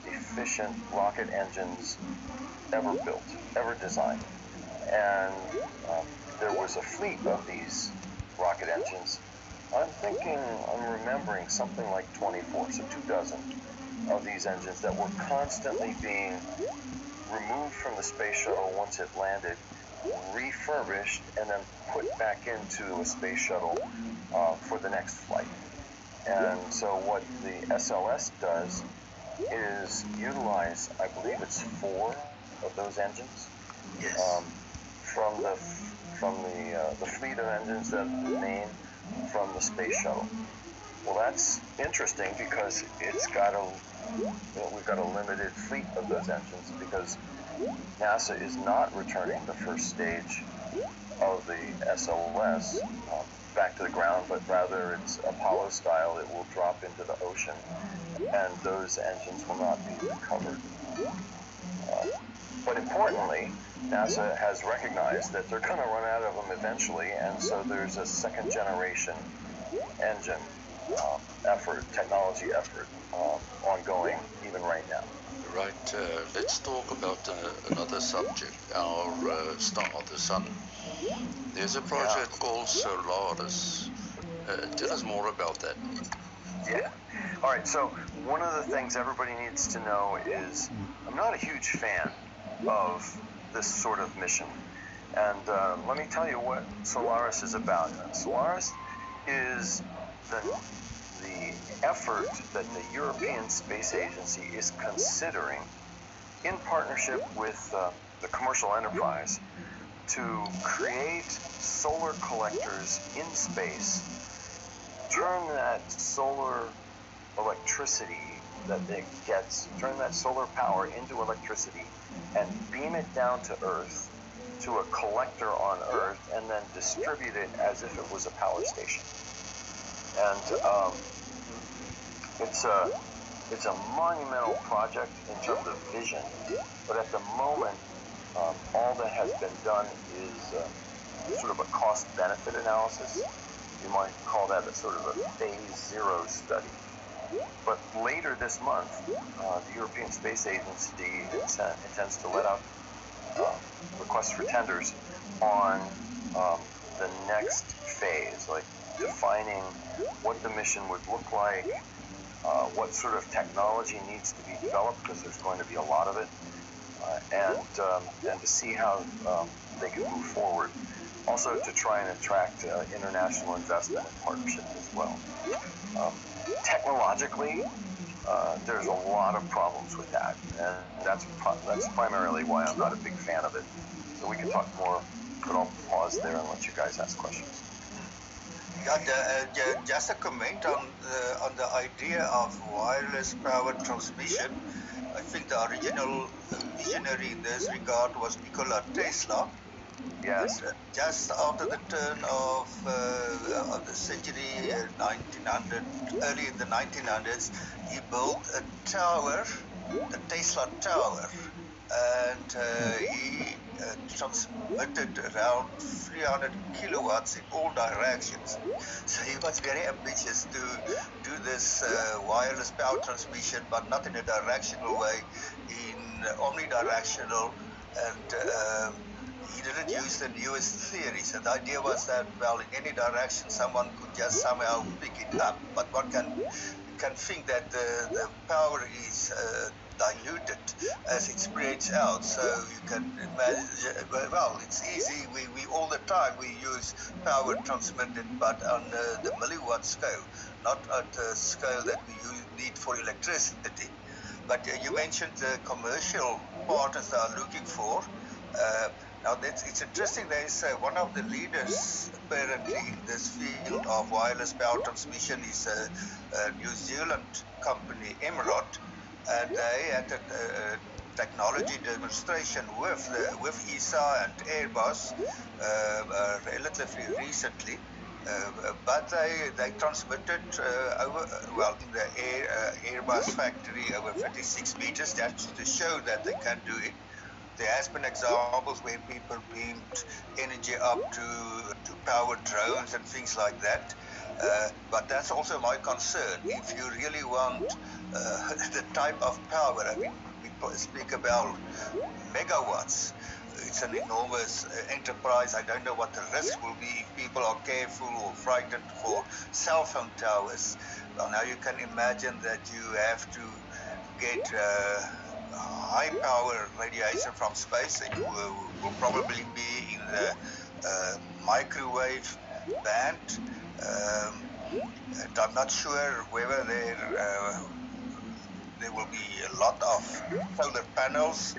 efficient rocket engines ever built, ever designed. And there was a fleet of these rocket engines. I'm remembering something like 24, so 2 dozen of these engines that were constantly being removed from the space shuttle once it landed, refurbished, and then put back into a space shuttle for the next flight. And so what the SLS does is utilize, I believe it's 4 of those engines. Yes. From the fleet of engines that remain from the space shuttle. Well, that's interesting because we've got a limited fleet of those engines because NASA is not returning the first stage of the SLS back to the ground, but rather it's Apollo style. It will drop into the ocean, and those engines will not be recovered. But importantly, NASA has recognized that they're going to run out of them eventually, and so there's a second generation engine technology effort ongoing even right now. Right, let's talk about another subject, our star, the sun. There's a project called Solaris. Tell us more about that. Yeah. All right, so one of the things everybody needs to know is I'm not a huge fan of this sort of mission. And let me tell you what Solaris is about. Solaris is the effort that the European Space Agency is considering in partnership with the commercial enterprise to create solar collectors in space, turn that solar electricity that it gets, turn that solar power into electricity and beam it down to Earth, to a collector on Earth, and then distribute it as if it was a power station. And it's a monumental project in terms of vision, but at the moment, all that has been done is sort of a cost-benefit analysis. You might call that a sort of a phase 0 study. But later this month, the European Space Agency intends to let out requests for tenders on the next phase, like defining what the mission would look like, what sort of technology needs to be developed, because there's going to be a lot of it, and to see how they can move forward. Also to try and attract international investment and partnership as well. Technologically, there's a lot of problems with that, and that's primarily why I'm not a big fan of it. So we can talk more, but I'll pause there and let you guys ask questions. Yeah, just a comment on the idea of wireless power transmission. I think the original visionary in this regard was Nikola Tesla. Yes. And, just after the turn of the century, 1900, early in the 1900s, he built a tower, the Tesla Tower, and he transmitted around 300 kilowatts in all directions. So he was very ambitious to do this wireless power transmission, but not in a directional way, in omnidirectional, and he didn't use the newest theories. And the idea was that, well, in any direction, someone could just somehow pick it up. But one can think that the power is diluted as it spreads out. So you can imagine, well, it's easy. We all the time we use power transmitted, but on the milliwatt scale, not at the scale that we need for electricity. But you mentioned the commercial partners that are looking for. Now, it's interesting. There is one of the leaders, apparently, in this field of wireless power transmission is a New Zealand company, Emerald, and they had a technology demonstration with ESA and Airbus relatively recently. But they transmitted in the Airbus factory over 56 meters, just to show that they can do it. There has been examples where people beamed energy up to power drones and things like that. But that's also my concern. If you really want the type of power. I mean, we speak about megawatts. It's an enormous enterprise. I don't know what the risk will be if people are careful or frightened for cell phone towers. Well, now you can imagine that you have to get high power radiation from space. It will probably be in the microwave band. And I'm not sure whether there will be a lot of solar panels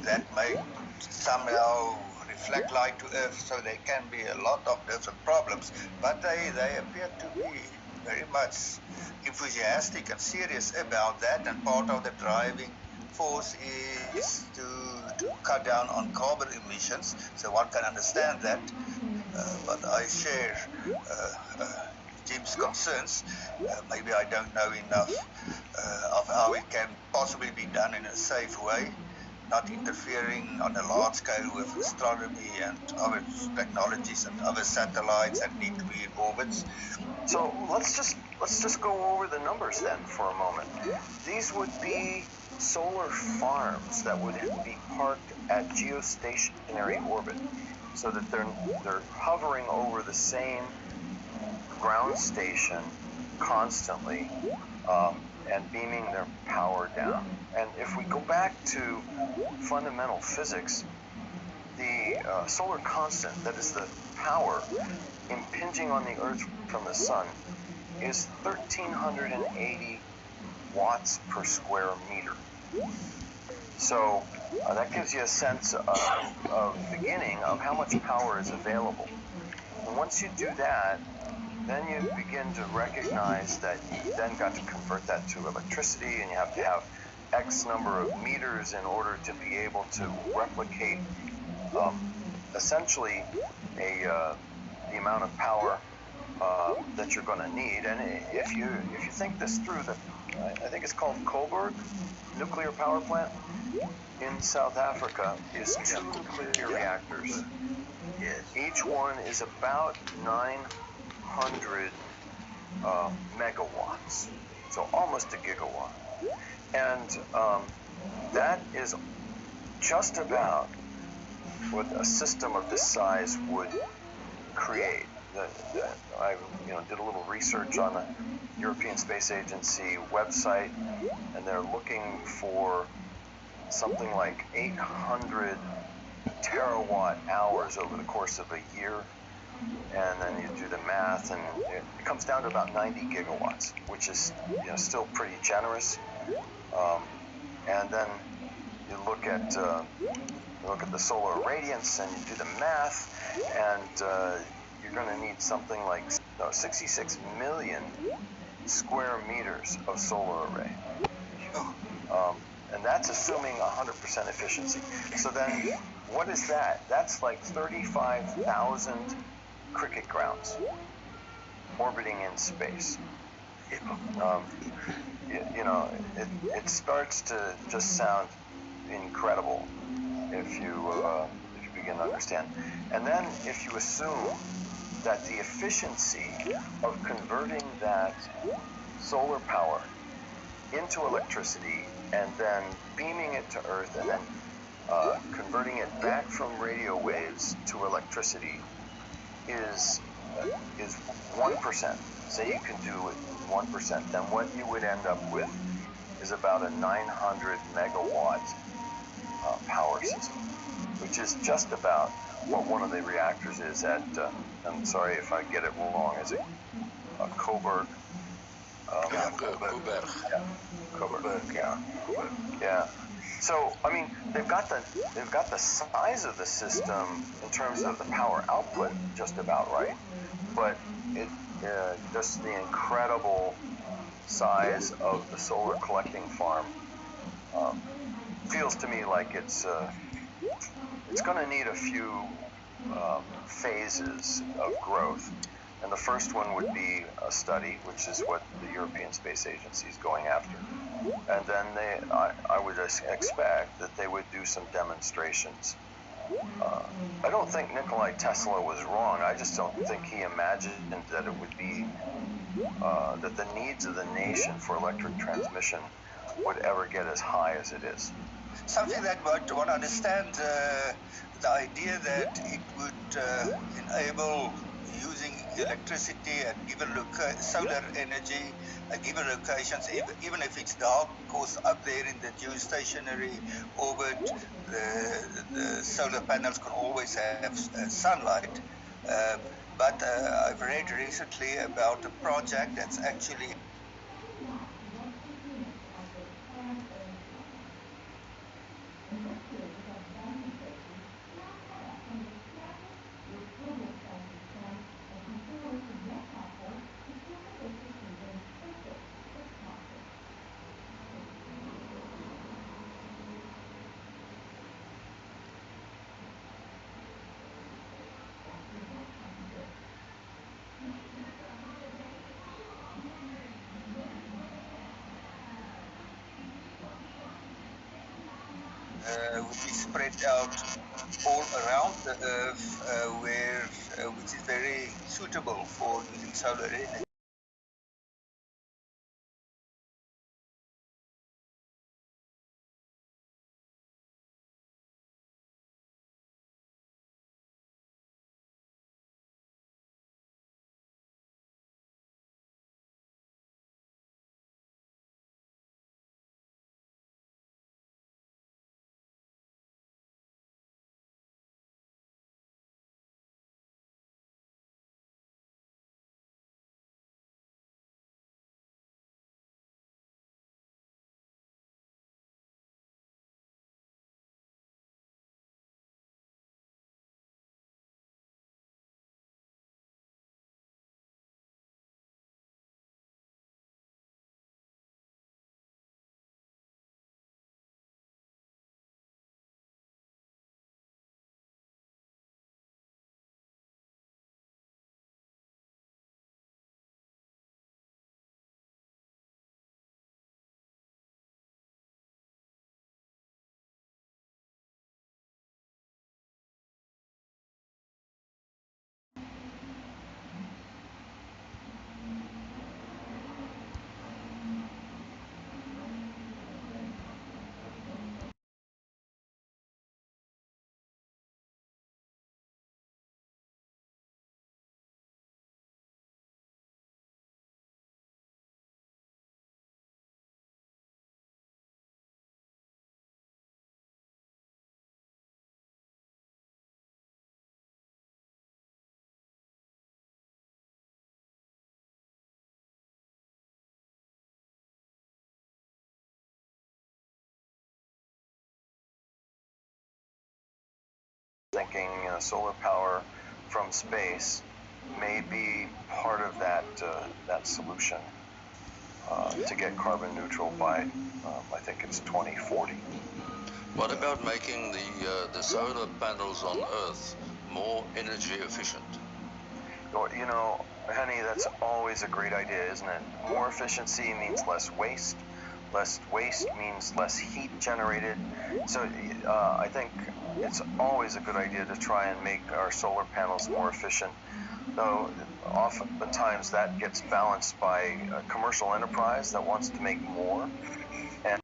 that may somehow reflect light to Earth, so there can be a lot of different problems. But they appear to be very much enthusiastic and serious about that, and part of the driving force is to cut down on carbon emissions, so one can understand that. But I share Jim's concerns. Maybe I don't know enough of how it can possibly be done in a safe way, not interfering on a large scale with astronomy and other technologies and other satellites that need to be in orbits. So let's just go over the numbers then for a moment. These would be solar farms that would be parked at geostationary orbit, so that they're hovering over the same ground station constantly, and beaming their power down. And if we go back to fundamental physics, the solar constant, that is the power impinging on the Earth from the sun, is 1,380 watts per square meter. So that gives you a sense of beginning of how much power is available. And once you do that, then you begin to recognize that you then got to convert that to electricity, and you have to have X number of meters in order to be able to replicate essentially the amount of power that you're going to need. And if you think this through, I think it's called Coburg nuclear power plant in South Africa is 2 nuclear reactors. Yes. Each one is about 900 megawatts, so almost a gigawatt. And that is just about what a system of this size would create. I did a little research on the European Space Agency website, and they're looking for something like 800 terawatt hours over the course of a year. And then you do the math, and it comes down to about 90 gigawatts, which is still pretty generous. And then you look at the solar irradiance, and you do the math, and you're going to need something like 66 million square meters of solar array. And that's assuming 100% efficiency. So then, what is that? That's like 35,000 cricket grounds orbiting in space. It starts to just sound incredible if you begin to understand. And then if you assume that the efficiency of converting that solar power into electricity and then beaming it to Earth and then converting it back from radio waves to electricity is 1%. Say you can do it 1%, then what you would end up with is about a 900 megawatt power system, which is just about what one of the reactors is at, I'm sorry if I get it wrong, is it Coburg? Coburg. Yeah, Coburg, yeah. Yeah. So, I mean, they've got the size of the system in terms of the power output just about right, but just the incredible size of the solar collecting farm feels to me like it's going to need a few phases of growth. And the first one would be a study, which is what the European Space Agency is going after. And then I would expect that they would do some demonstrations I don't think Nikolai Tesla was wrong. I just don't think he imagined that it would be that the needs of the nation for electric transmission would ever get as high as it is. Something that one understands the idea that it would enable using electricity at given solar energy at given locations, even if it's dark. Of course, up there in the geostationary orbit, the solar panels can always have sunlight. Uh, but I've read recently about a project that's actually which is spread out all around the Earth, which is very suitable for using solar energy. Thinking solar power from space may be part of that solution to get carbon neutral by I think it's 2040. What about making the solar panels on Earth more energy efficient? You know, honey, that's always a great idea, isn't it? More efficiency means less waste. Less waste means less heat generated. So I think it's always a good idea to try and make our solar panels more efficient. Though oftentimes that gets balanced by a commercial enterprise that wants to make more. And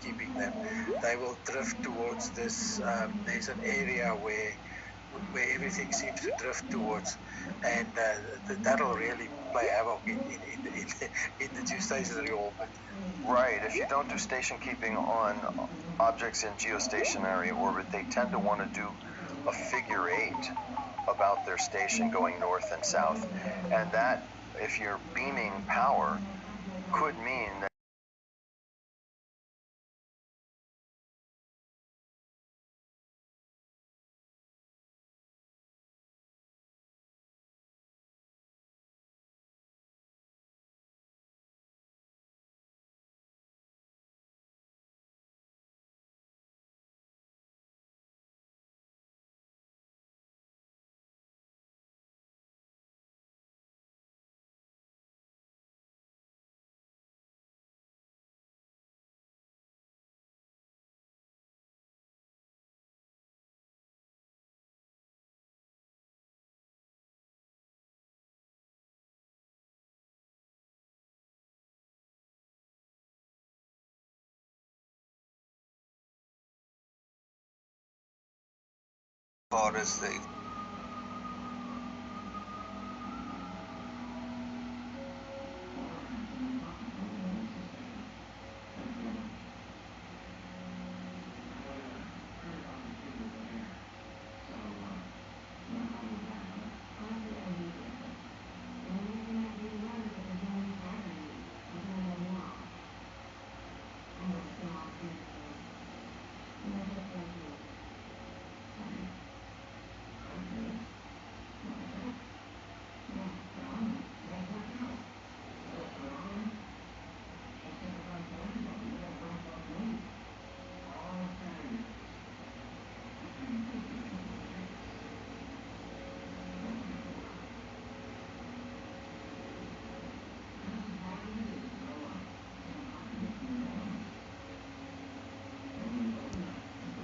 keeping them, they will drift towards this. There's an area where where everything seems to drift towards, and that'll really play havoc in the geostationary orbit. Right. If you don't do station keeping on objects in geostationary orbit, they tend to want to do a figure eight about their station going north and south. And that, if you're beaming power, could mean that far as the